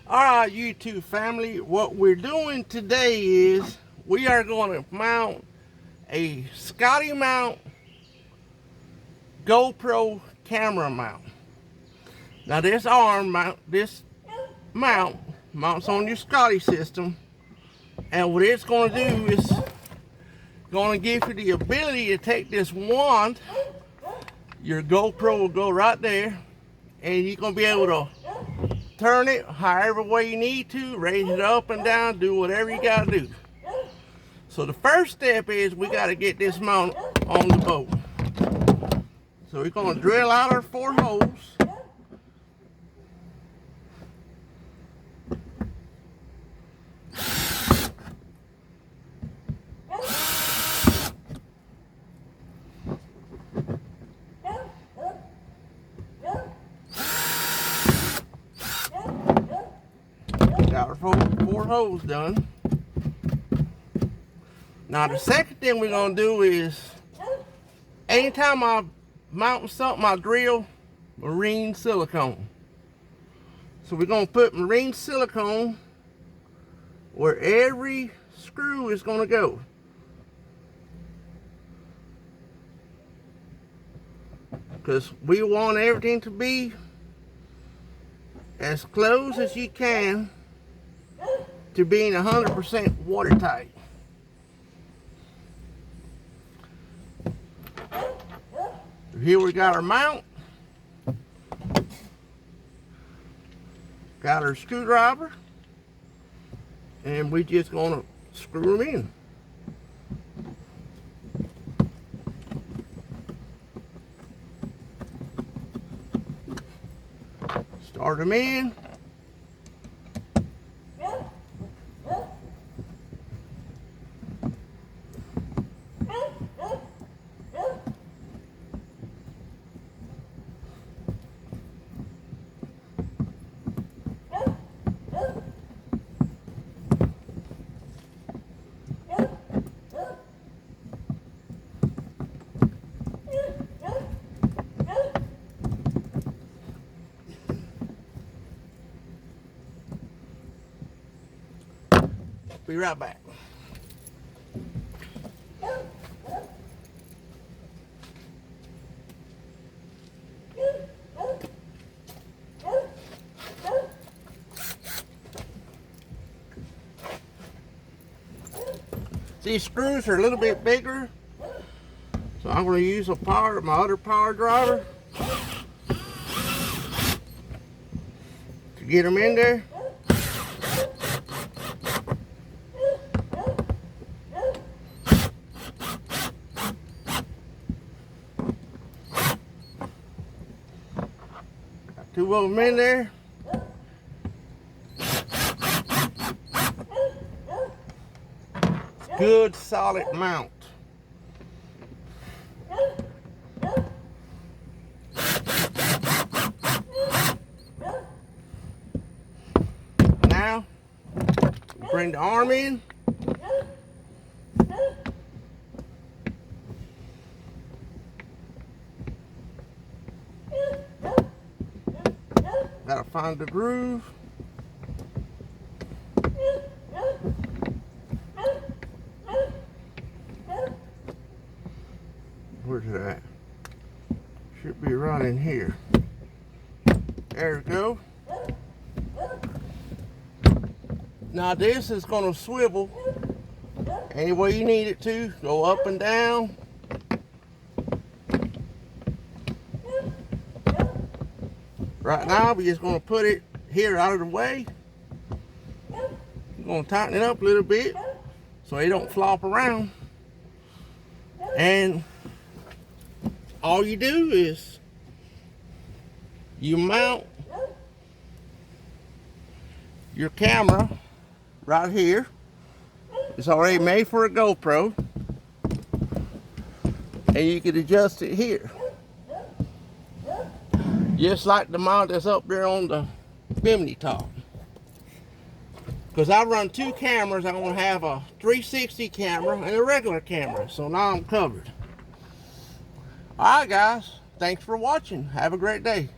Alright, YouTube family, what we're doing today is we are going to mount a Scotty mount GoPro camera mount. Now this arm mount, this mount mounts on your Scotty system, and what it's going to do is going to give you the ability to take this wand. Your GoPro will go right there, and you're going to be able to turn it however way you need to, raise it up and down, do whatever you got to do. So the first step is we got to get this mount on the boat. So we're going to drill out our 4 holes. Got our 4 holes done. Now the second thing we're going to do is, anytime I mount something, I drill marine silicone. So we're going to put marine silicone where every screw is going to go. Because we want everything to be as close as you can to being 100% watertight. Here we got our mount, got our screwdriver, and we just gonna screw them in. Start them in. Be right back. These screws are a little bit bigger, so I'm going to use my other power driver to get them in there. Got 2 of them in there. Good solid mount. Now, bring the arm in. Gotta find the groove. Where's it at? Should be right in here. There we go. Now this is going to swivel any way you need it to. Go up and down. Right now we're just going to put it here out of the way. I'm going to tighten it up a little bit so it don't flop around. And all you do is you mount your camera right here. It's already made for a GoPro, and you can adjust it here, just like the mount that's up there on the bimini top. Because I run 2 cameras, I'm going to have a 360 camera and a regular camera, so now I'm covered. Alright guys, thanks for watching. Have a great day.